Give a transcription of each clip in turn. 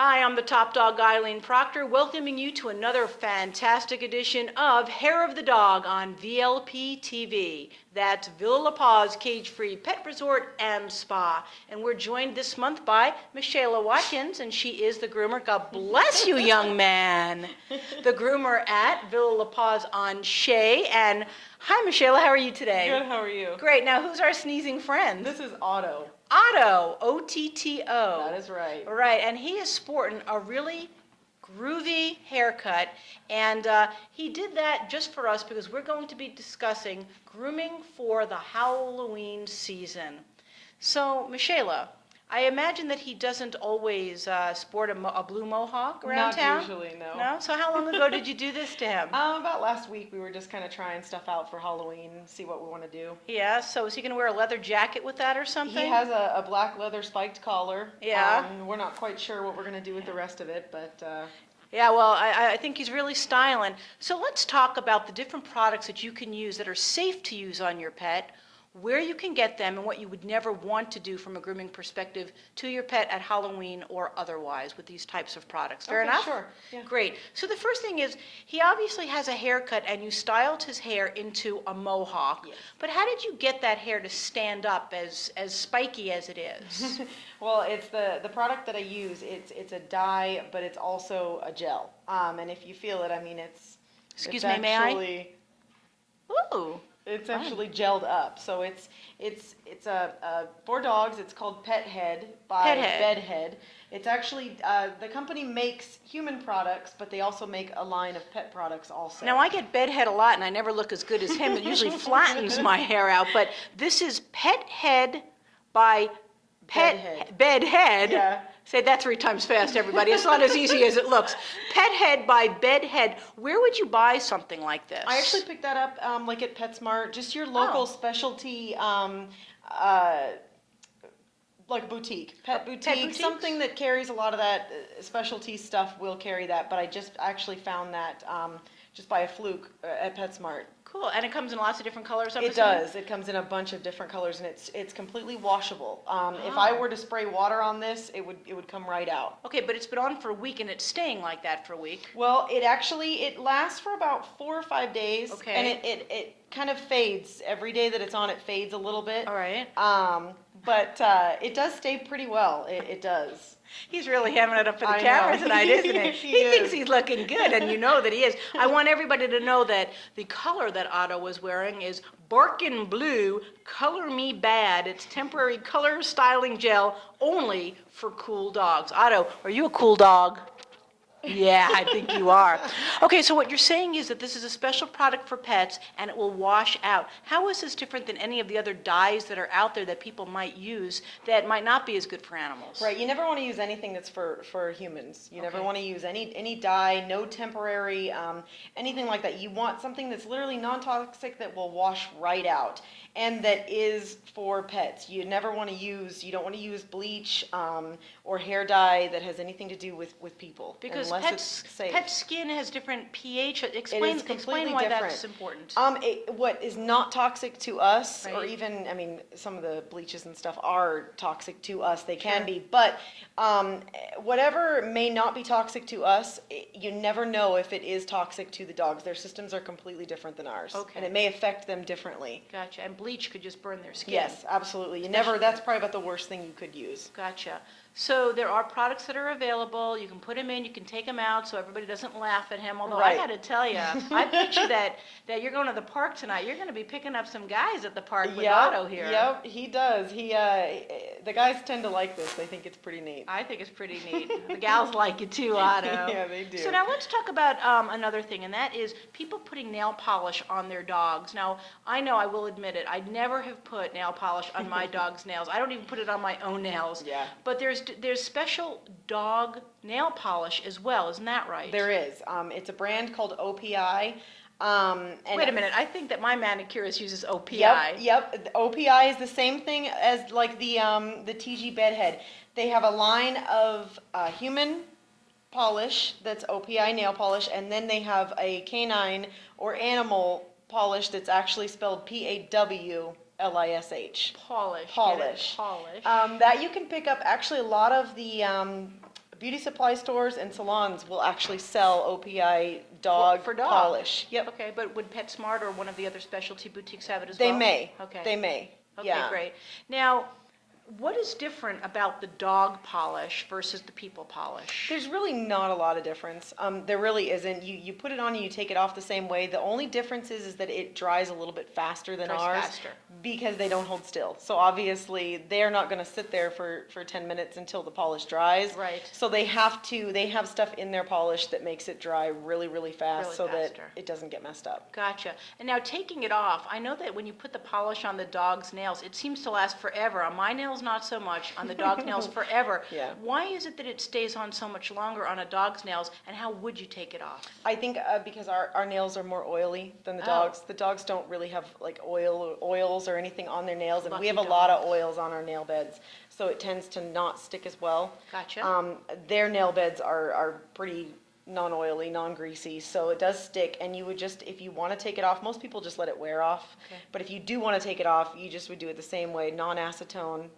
Hi, I'm the Top Dog Eileen Proctor, welcoming you to another fantastic edition of Hair of the Dog on VLP TV. That's Villa La Paz Cage-Free Pet Resort and Spa. And we're joined this month by Michaela Watkins, and she is the groomer. God bless you, young man. The groomer at Villa La Paz on Shea. And hi, Michaela, how are you today? Good, how are you? Great. Now, who's our sneezing friend? This is Otto. Otto, O-T-T-O. That is right. Right, and he is sporting a really groovy haircut, and he did that just for us because we're going to be discussing grooming for the HOWLoween season. So, Michaela, I imagine that he doesn't always sport a blue mohawk around town? Not usually, no. No? So how long ago did you do this to him? About last week, we were just kind of trying stuff out for Halloween, see what we want to do. Yeah, so is he going to wear a leather jacket with that or something? He has a black leather spiked collar. Yeah. We're not quite sure what we're going to do with the rest of it, but... Yeah, well, I think he's really styling. So let's talk about the different products that you can use that are safe to use on your pet, where you can get them, and what you would never want to do from a grooming perspective to your pet at Halloween or otherwise with these types of products. Fair enough? Sure. Yeah. Great. So the first thing is, he obviously has a haircut and you styled his hair into a mohawk. Yes. But how did you get that hair to stand up as spiky as it is? Well, it's the product that I use. It's a dye, but it's also a gel. And if you feel it, I mean, Excuse me, may I? Ooh. It's actually gelled up, so it's for dogs. It's called Pet Head by Bedhead. It's actually the company makes human products, but they also make a line of pet products also. Now I get Bedhead a lot, and I never look as good as him. It usually flattens my hair out. But this is Pet Head by Bedhead. Yeah. Say that 3 times fast, everybody. It's not as easy as it looks. Pet Head by Bedhead. Where would you buy something like this? I actually picked that up like at PetSmart, just your local specialty like boutique, pet boutique, something that carries a lot of that specialty stuff will carry that, but I just actually found that just by a fluke at PetSmart. Cool, and it comes in lots of different colors. It does. It comes in a bunch of different colors, and it's completely washable. If I were to spray water on this, it would come right out. Okay, but it's been on for a week, and it's staying like that for a week. Well, it lasts for about 4 or 5 days. Okay. And it kind of fades every day that it's on. It fades a little bit. All right. But it does stay pretty well. It does. He's really hamming it up for the camera tonight, isn't he? He thinks he's looking good, and you know that he is. I want everybody to know that the color that Otto was wearing is Barkin Blue Color Me Bad. It's temporary color styling gel only for cool dogs. Otto, are you a cool dog? Yeah, I think you are. Okay, so what you're saying is that this is a special product for pets and it will wash out. How is this different than any of the other dyes that are out there that people might use that might not be as good for animals? Right, you never want to use anything that's for humans. You never want to use any dye, no temporary, anything like that. You want something that's literally non-toxic that will wash right out and that is for pets. You don't want to use bleach or hair dye that has anything to do with people. Because pet skin has different pH. Explain why different. that's important. What is not toxic to us, right. or even, I mean, some of the bleaches and stuff are toxic to us. They can be, but whatever may not be toxic to us, you never know if it is toxic to the dogs. Their systems are completely different than ours, and it may affect them differently. Gotcha. And bleach could just burn their skin. Yes, absolutely. That's probably about the worst thing you could use. Gotcha. So there are products that are available. You can put them in, you can take them out so everybody doesn't laugh at him. Although I got to tell you, I picture that you're going to the park tonight. You're going to be picking up some guys at the park with Otto here. Yep, he does. The guys tend to like this. They think it's pretty neat. I think it's pretty neat. The gals like it too, Otto. Yeah, they do. So now let's talk about another thing, and that is people putting nail polish on their dogs. Now, I know, I will admit it, I never have put nail polish on my dog's nails. I don't even put it on my own nails. Yeah. But there's special dog nail polish as well, isn't that right? There is. It's a brand called OPI. And wait a minute, I think that my manicurist uses OPI. Yep. OPI is the same thing as like the TG Bedhead. They have a line of human polish that's OPI nail polish, and then they have a canine or animal polish that's actually spelled PAWLISH. Polish. Polish. Polish. That you can pick up. Actually, a lot of the beauty supply stores and salons will actually sell OPI dog For dogs? polish. Yep. Okay, but would PetSmart or one of the other specialty boutiques have it as They well? may. Okay. They may. Okay, Yeah. great. Now, what is different about the dog polish versus the people polish? There's really not a lot of difference. There really isn't. You put it on and you take it off the same way. The only difference is that it dries a little bit faster than Dries ours faster. because they don't hold still. So obviously they're not going to sit there for 10 minutes until the polish dries. Right. So they have stuff in their polish that makes it dry really, really fast Really so faster. that it doesn't get messed up. Gotcha. And now taking it off, I know that when you put the polish on the dog's nails, it seems to last forever. On my nails, not so much. On the dog's nails, forever. Yeah. Why is it that it stays on so much longer on a dog's nails, and how would you take it off? I think because our nails are more oily than the Oh. dogs. The dogs don't really have like oils or anything on their nails, and Lucky we have a lot of dogs. oils on our nail beds, so it tends to not stick as well. Gotcha. Their nail beds are pretty non-oily, non-greasy, so it does stick. And you would just, if you want to take it off, most people just let it wear off. Okay. But if you do want to take it off, you just would do it the same way, non-acetone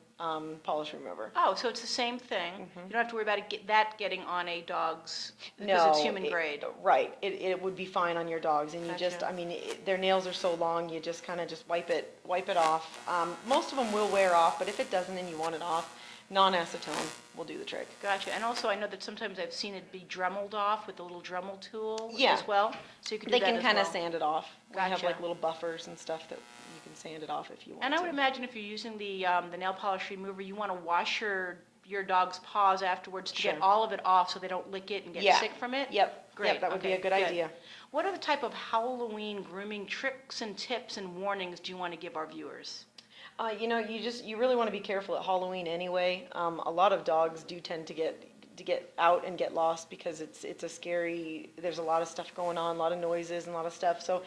polish remover. Oh, so it's the same thing. You don't have to worry about getting on a dog's, because No, it's human grade. Right. It would be fine on your dogs, and you just, Gotcha. I mean, their nails are so long, you just kind of just wipe it off. Most of them will wear off, but if it doesn't and you want it off, non-acetone will do the trick. Gotcha. And also, I know that sometimes I've seen it be Dremeled off with the little Dremel tool Yeah. as well. So you can do They that can as kind of well. sand it off. We have Gotcha. like little buffers and stuff that you can sand it off if you want And I to. would imagine if you're using the nail polish remover, you want to wash your dog's paws afterwards to get Sure. all of it off so they don't lick it and get Yeah. sick from it? Yep. Great. Yep, that would be Okay, a good idea. What other type of Halloween grooming tricks and tips and warnings do you want to give our viewers? You really want to be careful at Halloween anyway. A lot of dogs do tend to get out and get lost because it's a scary. There's a lot of stuff going on, a lot of noises and a lot of stuff. So,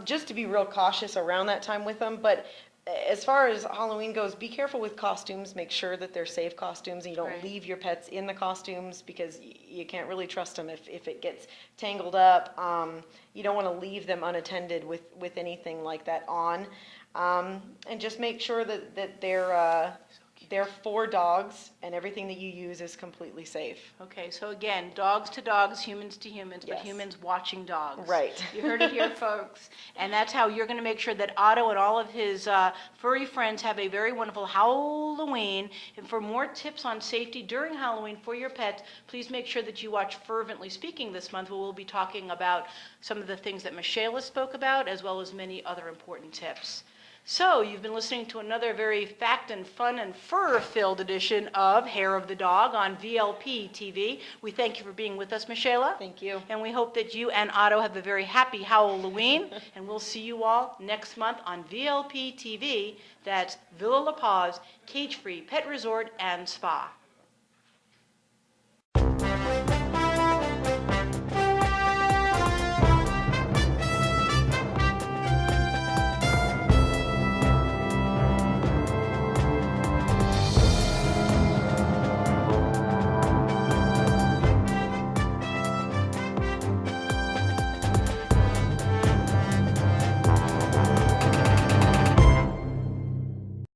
just to be real cautious around that time with them. But as far as Halloween goes, be careful with costumes. Make sure that they're safe costumes and you don't Right. leave your pets in the costumes because you can't really trust them if it gets tangled up. You don't want to leave them unattended with anything like that on. And just make sure that they're for dogs and everything that you use is completely safe. Okay, so again, dogs to dogs, humans to humans, but Yes. humans watching dogs. Right. You heard it here, folks. And that's how you're going to make sure that Otto and all of his furry friends have a very wonderful Howloween. And for more tips on safety during Halloween for your pets, please make sure that you watch Fervently Speaking this month, where we'll be talking about some of the things that Michaela spoke about, as well as many other important tips. So, you've been listening to another very fact and fun and fur-filled edition of Hair of the Dog on VLP TV. We thank you for being with us, Michaela. Thank you. And we hope that you and Otto have a very happy Howloween. And we'll see you all next month on VLP TV. That's Villa La Paz, Cage-Free Pet Resort and Spa.